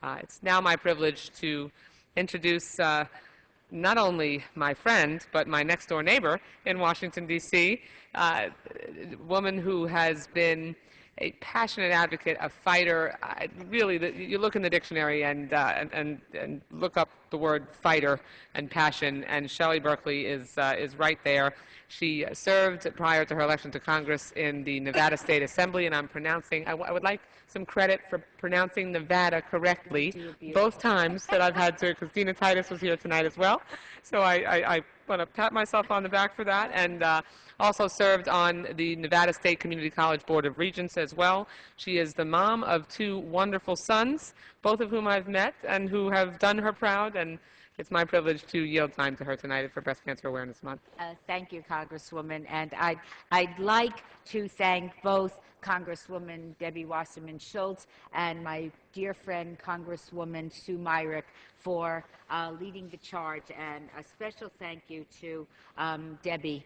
It's now my privilege to introduce not only my friend, but my next-door neighbor in Washington, D.C., a woman who has been a passionate advocate, a fighter. Really, you look in the dictionary and look up the word fighter and passion, and Shelley Berkley is right there. She served prior to her election to Congress in the Nevada State Assembly, and I would like some credit for pronouncing Nevada correctly both times that I've had to, because Dina Titus was here tonight as well. So I want to pat myself on the back for that, and also served on the Nevada State Community College Board of Regents as well. She is the mom of two wonderful sons, both of whom I've met and who have done her proud, and it's my privilege to yield time to her tonight for Breast Cancer Awareness Month. Thank you, Congresswoman. And I'd like to thank both Congresswoman Debbie Wasserman Schultz and my dear friend, Congresswoman Sue Myrick, for leading the charge. And a special thank you to Debbie.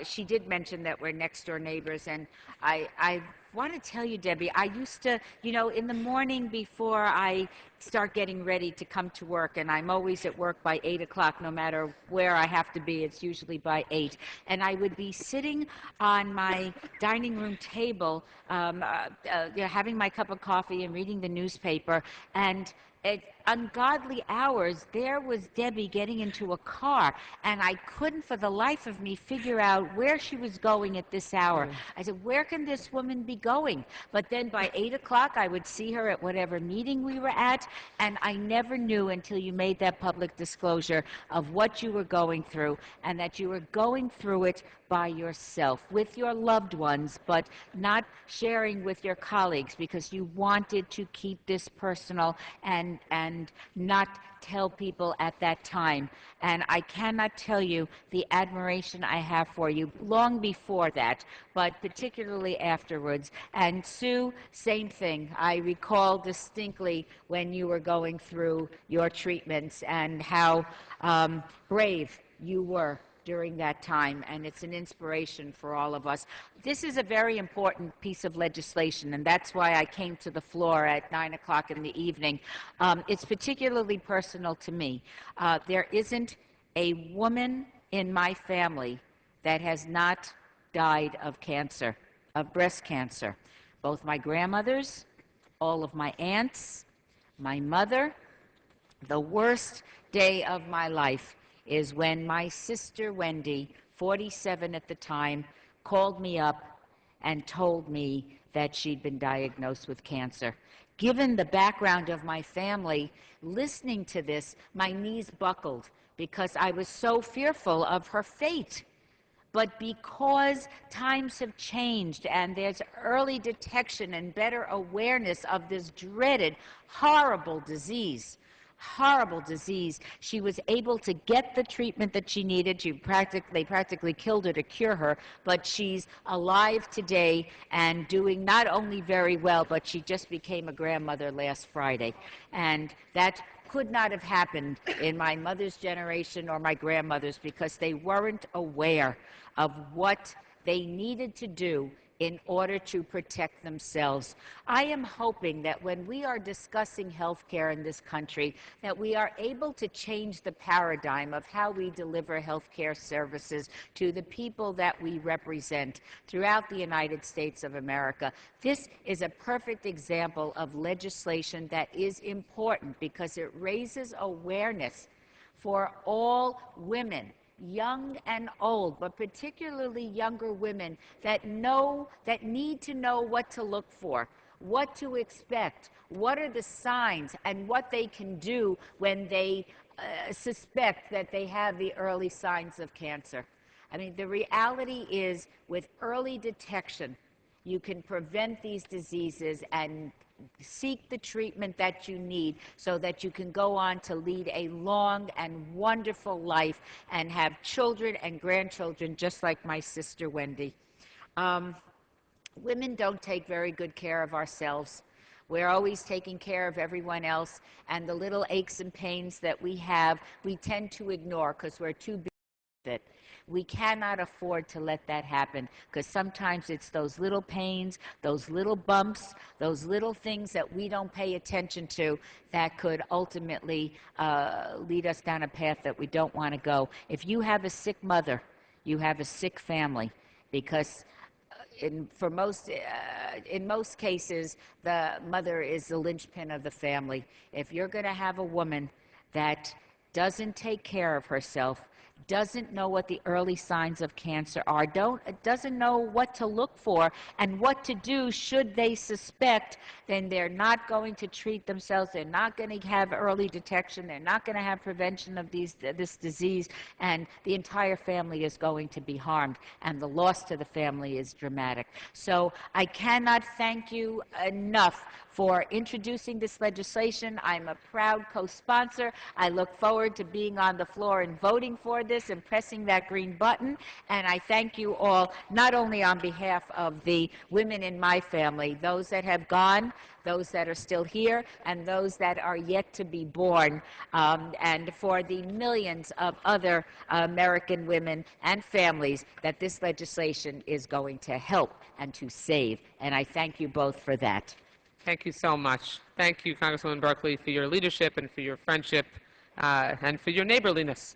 She did mention that we're next-door neighbors, and I want to tell you, Debbie, I used to, in the morning before I start getting ready to come to work, and I'm always at work by 8 o'clock, no matter where I have to be, it's usually by 8, and I would be sitting on my dining room table, having my cup of coffee and reading the newspaper, and at ungodly hours, there was Debbie getting into a car, and I couldn't for the life of me figure out where she was going at this hour. I said, where can this woman be going? But then by 8 o'clock, I would see her at whatever meeting we were at, and I never knew until you made that public disclosure of what you were going through, and that you were going through it by yourself, with your loved ones, but not sharing with your colleagues because you wanted to keep this personal and not tell people at that time. And I cannot tell you the admiration I have for you long before that, but particularly afterwards. And Sue, same thing. I recall distinctly when you were going through your treatments and how brave you were during that time, and it's an inspiration for all of us. This is a very important piece of legislation, and that's why I came to the floor at 9 o'clock in the evening. It's particularly personal to me. There isn't a woman in my family that has not died of cancer, of breast cancer. Both my grandmothers, all of my aunts, my mother. The worst day of my life is when my sister Wendy, 47 at the time, called me up and told me that she'd been diagnosed with cancer. Given the background of my family, listening to this, my knees buckled because I was so fearful of her fate. But because times have changed and there's early detection and better awareness of this dreaded, horrible disease, she was able to get the treatment that she needed. They practically killed her to cure her, but she's alive today and doing not only very well, but she just became a grandmother last Friday. And that could not have happened in my mother's generation or my grandmother's because they weren't aware of what they needed to do in order to protect themselves. I am hoping that when we are discussing health care in this country, that we are able to change the paradigm of how we deliver health care services to the people that we represent throughout the United States of America. This is a perfect example of legislation that is important because it raises awareness for all women, young and old, but particularly younger women that need to know what to look for, what to expect, what are the signs, and what they can do when they suspect that they have the early signs of cancer. I mean, the reality is, with early detection, you can prevent these diseases and seek the treatment that you need so that you can go on to lead a long and wonderful life and have children and grandchildren just like my sister Wendy. Women don't take very good care of ourselves. We're always taking care of everyone else, and the little aches and pains that we have, we tend to ignore because we're too busy it. We cannot afford to let that happen because sometimes it's those little pains, those little bumps, those little things that we don't pay attention to that could ultimately lead us down a path that we don't want to go. If you have a sick mother, you have a sick family because in most cases, the mother is the linchpin of the family. If you're going to have a woman that doesn't take care of herself, doesn't know what the early signs of cancer are, doesn't know what to look for and what to do should they suspect, then they're not going to treat themselves, they're not going to have early detection, they're not going to have prevention of this disease, and the entire family is going to be harmed, and the loss to the family is dramatic. So I cannot thank you enough for introducing this legislation. I'm a proud co-sponsor. I look forward to being on the floor and voting for this and pressing that green button. And I thank you all, not only on behalf of the women in my family, those that have gone, those that are still here, and those that are yet to be born, and for the millions of other American women and families that this legislation is going to help and to save. And I thank you both for that. Thank you so much. Thank you, Congresswoman Berkley, for your leadership and for your friendship and for your neighborliness.